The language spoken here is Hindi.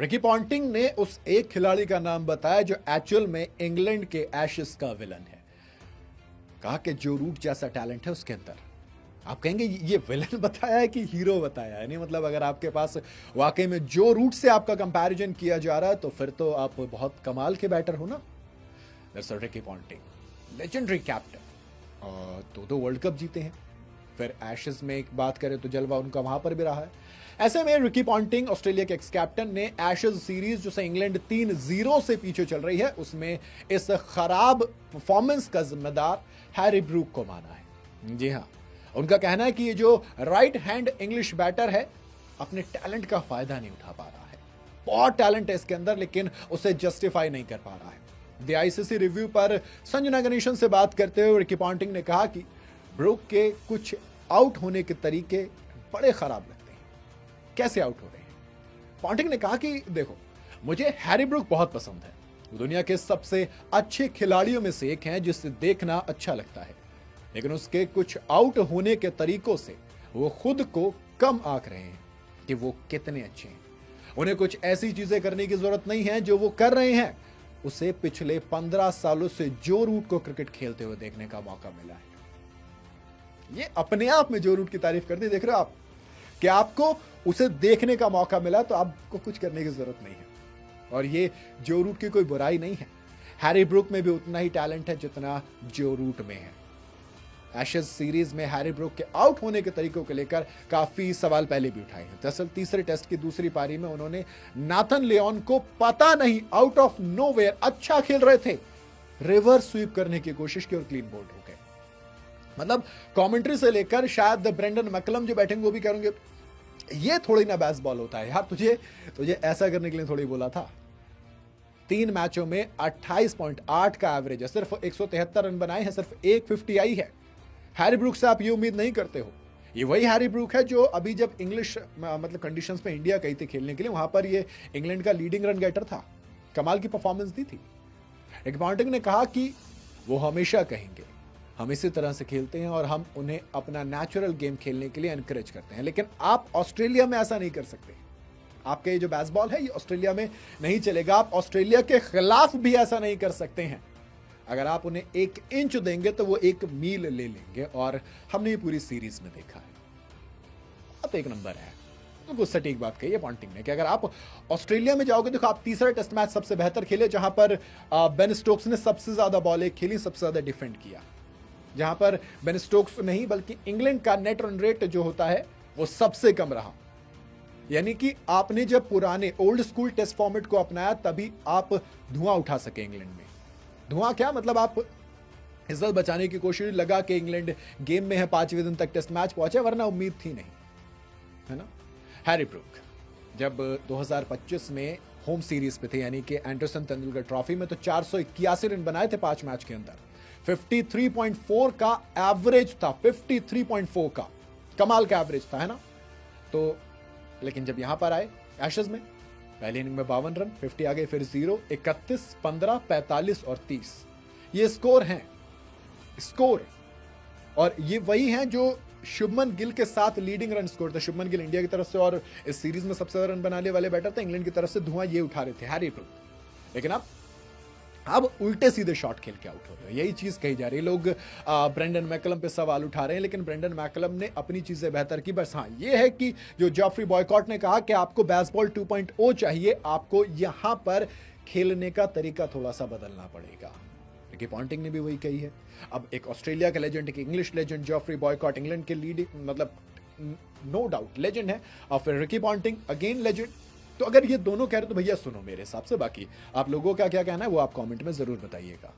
रिकी पॉन्टिंग ने उस एक खिलाड़ी का नाम बताया जो एक्चुअल में इंग्लैंड के एशेस का विलन है। कहा कि जो रूट जैसा टैलेंट है उसके अंदर। आप कहेंगे ये विलन बताया है कि हीरो बताया है? नहीं, मतलब अगर आपके पास वाकई में जो रूट से आपका कंपैरिजन किया जा रहा है तो फिर तो आप बहुत कमाल के बैटर हो ना। That's Ricky Ponting, legendary captain, और दो वर्ल्ड कप जीते हैं। फिर एशेस में एक बात करें तो जलवा उनका वहां पर भी रहा है। ऐसे में रिकी पॉन्टिंग, ऑस्ट्रेलिया के एक्स कैप्टन, ने एशेज सीरीज जिसे इंग्लैंड 3-0 से पीछे चल रही है उसमें इस खराब परफॉर्मेंस का जिम्मेदार हैरी ब्रूक को माना है। जी हां, उनका कहना है कि ये जो राइट हैंड इंग्लिश बैटर है अपने टैलेंट का फायदा नहीं उठा पा रहा है। बहुत टैलेंट है इसके अंदर लेकिन उसे जस्टिफाई नहीं कर पा रहा है। द आईसीसी रिव्यू पर संजना गणेशन से बात करते हुए रिकी पॉन्टिंग ने कहा कि ब्रूक के कुछ आउट होने के तरीके बड़े खराब लगते हैं। कैसे आउट हो रहे हैं? पॉन्टिंग ने कहा कि देखो, मुझे हैरी ब्रूक बहुत पसंद है, वो दुनिया के सबसे अच्छे खिलाड़ियों में से एक हैं जिसे देखना अच्छा लगता है, लेकिन उसके कुछ आउट होने के तरीकों से वो खुद को कम आंक रहे हैं कि वो कितने अच्छे हैं। उन्हें कुछ ऐसी चीजें करने की जरूरत नहीं है जो वो कर रहे हैं। उसे पिछले 15 सालों से जो रूट को क्रिकेट खेलते हुए देखने का मौका मिला है। ये अपने आप में जो रूट की तारीफ करते, देख रहे हो आप कि आपको उसे देखने का मौका मिला तो आपको कुछ करने की जरूरत नहीं है। और ये जो रूट की कोई बुराई नहीं है। हैरी ब्रूक में भी उतना ही टैलेंट है जितना जो रूट में है। एशेज सीरीज में हैरी ब्रूक के आउट होने के तरीकों को लेकर काफी सवाल पहले भी उठाए हैं। दरअसल तीसरे टेस्ट की दूसरी पारी में उन्होंने नाथन लियोन को पता नहीं आउट ऑफ नोवेयर, अच्छा खेल रहे थे, रिवर्स स्वीप करने की कोशिश की और क्लीन बोल्ड हो गए। मतलब कमेंट्री से लेकर शायद ब्रेंडन मैकलम जो बैठेंगे वो भी करेंगे ये थोड़ी ना बेसबॉल होता है यार, तुझे ऐसा करने के लिए थोड़ी बोला था। 3 मैचों में 28.8 का एवरेज है, सिर्फ 173 रन बनाए हैं, सिर्फ 1 50 आई है। हैरी ब्रूक से आप ये उम्मीद नहीं करते हो। ये वही हैरी ब्रूक है जो अभी जब इंग्लिश मतलब कंडीशंस में इंडिया गई थी खेलने के लिए, वहां पर ये इंग्लैंड का लीडिंग रन गेटर था, कमाल की परफॉर्मेंस दी थी। रिकी पॉन्टिंग ने कहा कि वो हमेशा कहेंगे हम इसी तरह से खेलते हैं और हम उन्हें अपना नेचुरल गेम खेलने के लिए एनकरेज करते हैं, लेकिन आप ऑस्ट्रेलिया में ऐसा नहीं कर सकते। आपके ये जो बेसबॉल है ये ऑस्ट्रेलिया में नहीं चलेगा। आप ऑस्ट्रेलिया के खिलाफ भी ऐसा नहीं कर सकते हैं। अगर आप उन्हें 1 इंच देंगे तो वो 1 मील ले लेंगे, और हमने ये पूरी सीरीज में देखा है। अब 1 नंबर है तो कुछ सटीक बात कही है पॉन्टिंग ने कि अगर आप ऑस्ट्रेलिया में जाओगे, देखो आप तीसरा टेस्ट मैच सबसे बेहतर खेले जहां पर बेन स्टोक्स ने सबसे ज्यादा बॉलें खेली, सबसे ज्यादा डिफेंड किया। जहां पर बेन स्टोक्स नहीं बल्कि इंग्लैंड का नेट रन रेट जो होता है वो सबसे कम रहा। यानी कि आपने जब पुराने ओल्ड स्कूल टेस्ट फॉर्मेट को अपनाया तभी आप धुआं उठा सके इंग्लैंड में। धुआं क्या मतलब, आप इज्जत बचाने की कोशिश लगा कि इंग्लैंड गेम में है, 5वें दिन तक टेस्ट मैच पहुंचे, वरना उम्मीद थी नहीं, है ना। हैरी ब्रूक जब 2025 में होम सीरीज पे थे, यानी कि एंडरसन तेंदुलकर ट्रॉफी में, तो 481 रन बनाए थे 5 मैच के अंदर। 53.4 का एवरेज था, 53.4 का कमाल का एवरेज था, है ना। तो लेकिन जब यहां पर आए एशेज में, पहली इनिंग में 52 रन, 50 आ गए, फिर 0, 31, 15, 45 और 30 ये स्कोर हैं, स्कोर। और ये वही हैं जो शुभमन गिल के साथ लीडिंग रन स्कोर थे। शुभमन गिल इंडिया की तरफ से और इस सीरीज में सबसे ज्यादा रन बनाने वाले बैटर थे, इंग्लैंड की तरफ से धुआं ये उठा रहे थे हैरी ब्रूक। लेकिन अब उल्टे सीधे शॉट खेल के आउट हो रहे हैं, यही चीज कही जा रही है। लोग ब्रेंडन मैकलम पे सवाल उठा रहे हैं, लेकिन ब्रेंडन मैकलम ने अपनी चीजें बेहतर की। बस हाँ ये है कि जो जॉफ्री बॉयकॉट ने कहा कि आपको बेसबॉल 2.0 चाहिए, आपको यहां पर खेलने का तरीका थोड़ा सा बदलना पड़ेगा। रिकी पॉन्टिंग ने भी वही कही है। अब एक ऑस्ट्रेलिया का लेजेंड, एक English legend Geoffrey boycott, England के लीडिंग मतलब नो डाउट लेजेंड है, और फिर रिकी पॉन्टिंग अगेन लेजेंड। तो अगर ये दोनों कह रहे तो भैया सुनो मेरे हिसाब से, बाकी आप लोगों का क्या कहना है वो आप कमेंट में जरूर बताइएगा।